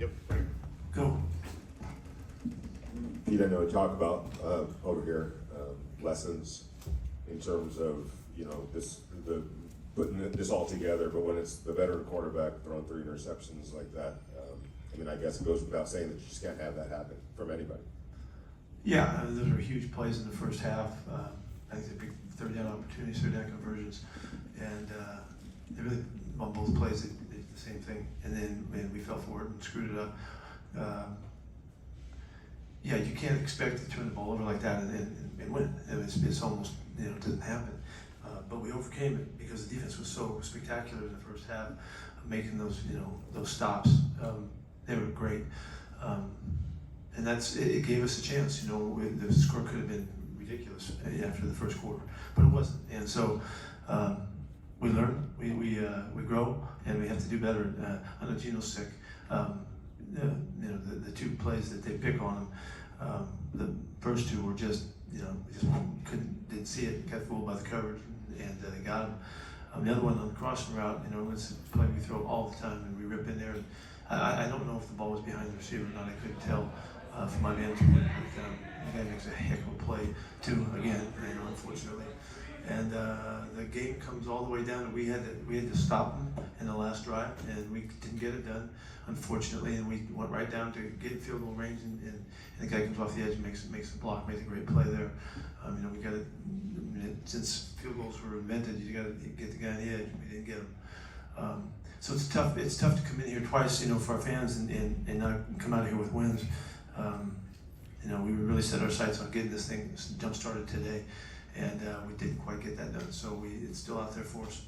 Yep. Go. Pete, I know we talk about over here lessons in terms of putting this all together, but when it's the veteran quarterback throwing 3 interceptions like that, I mean, I guess it goes without saying that you just can't have that happen from anybody. Yeah, those are huge plays in the first half. I think they're big third down opportunities, third down conversions, and they really on both plays they did the same thing. And then we fell for it and screwed it up. Yeah, you can't expect to turn the ball over like that and win. It's almost, it doesn't happen. But we overcame it because the defense was so spectacular in the first half, making those stops. They were great, and it gave us a chance. The score could have been ridiculous after the first quarter, but it wasn't. And so we learn, we grow, and we have to do better. I know Geno's sick. The 2 plays that they pick on him, the first 2 were just, we just didn't see it, got fooled by the coverage, and they got him. The other one on the crossing route, it's a play we throw all the time, and we rip in there. And I don't know if the ball was behind the receiver or not. I couldn't tell from my vantage point. But the guy makes a heck of a play too. Again, unfortunately. And the game comes all the way down, and we had to stop him in the last drive, and we didn't get it done, unfortunately. And we went right down to get field goal range, and the guy comes off the edge and makes a block, makes a great play there. We got it. Since field goals were invented, you got to get the guy on the edge. We didn't get him. So it's tough. It's tough to come in here twice, for our fans, and not come out of here with wins. We really set our sights on getting this thing jump started today. And we didn't quite get that done, so it's still out there for us.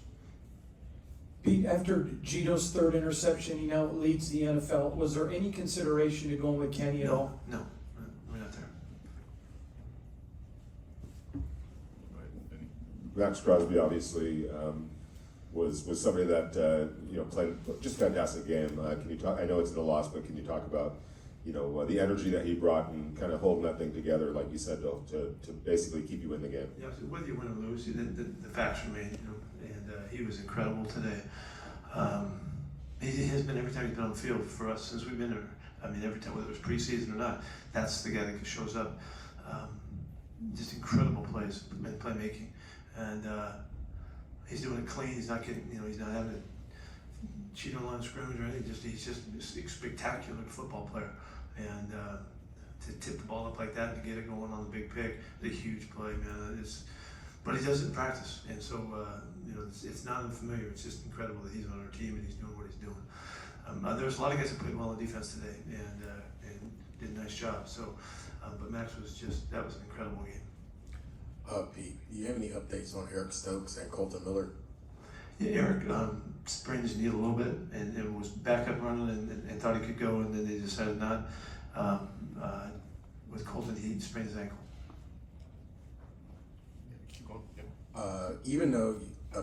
Pete, after Geno's 3rd interception, he now leads the NFL. Was there any consideration to going with Kenny at all? No, we're not there. Max Crosby obviously was somebody that played just a fantastic game. Can you talk? I know it's in a loss, but can you talk about the energy that he brought and kind of holding that thing together, like you said, to basically keep you in the game? Yeah, so whether you win or lose, the facts remain. And he was incredible today. He has been every time he's been on the field for us since we've been there. I mean, every time, whether it's preseason or not, that's the guy that shows up. Just incredible plays, playmaking, and he's doing it clean. He's not getting, he's not having to cheat on line of scrimmage or anything. He's just a spectacular football player, and to tip the ball up like that and to get it going on the big pick, it's a huge play, man. But he does it in practice, and so it's not unfamiliar. It's just incredible that he's on our team and he's doing what he's doing. There's a lot of guys that played well on defense today and did a nice job. So, but Max that was an incredible game. Pete, do you have any updates on Eric Stokes and Colton Miller? Yeah, Eric sprained his knee a little bit and was back up running and thought he could go, and then they decided not. With Colton, he sprained his ankle. Keep going. Yep. Even though,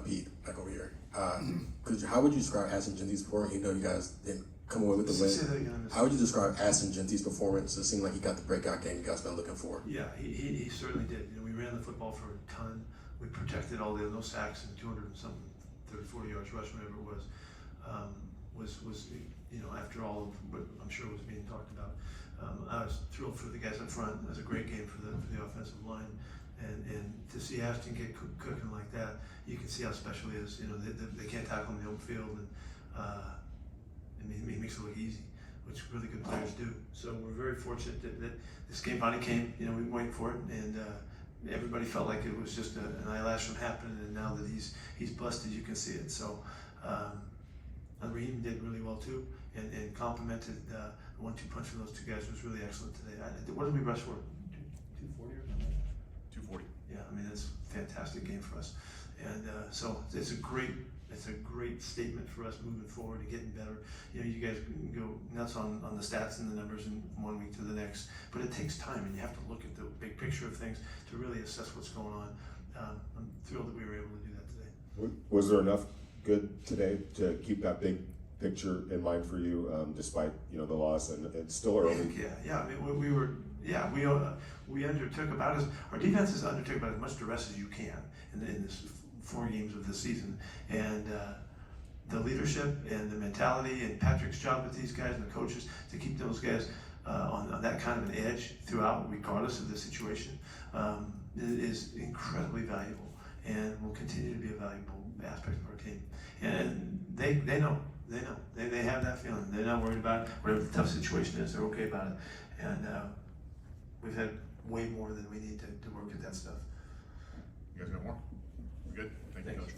Pete, back over here, how would you describe Ashton Jeanty's performance? You guys didn't come away with the win. How would you describe Ashton Jeanty's performance? It seemed like he got the breakout game you guys been looking for. Yeah, he certainly did. We ran the football for a ton. We protected all no sacks and 200 and something, 30, 40 yards rush, whatever it was. After all of what I'm sure was being talked about. I was thrilled for the guys up front. It was a great game for the offensive line. And to see Ashton get cooking like that, you can see how special he is. They can't tackle him in the open field, and he makes it look easy, which really good players do. So we're very fortunate that this game finally came. We were waiting for it, and everybody felt like it was just an eyelash from happening. And now that he's busted, you can see it. So Raheem did really well too, and complimented the 1-2 punch from those 2 guys was really excellent today. What did we rush for? 240 or something? 240. Yeah, I mean that's a fantastic game for us, and so it's a great statement for us moving forward and getting better. You guys can go nuts on the stats and the numbers in one week to the next, but it takes time, and you have to look at the big picture of things to really assess what's going on. I'm thrilled that we were able to do that today. Was there enough good today to keep that big picture in mind for you, despite the loss, and it's still early? Yeah. I mean, we undertook our defenses undertook about as much duress as you can in this 4 games of the season, and the leadership and the mentality and Patrick's job with these guys and the coaches to keep those guys on that kind of an edge throughout, regardless of the situation, is incredibly valuable and will continue to be a valuable aspect of our team. And they know. They have that feeling. They're not worried about whatever the tough situation is. They're okay about it. And we've had way more than we need to work at that stuff. You guys got more? We're good? Thank you, Coach.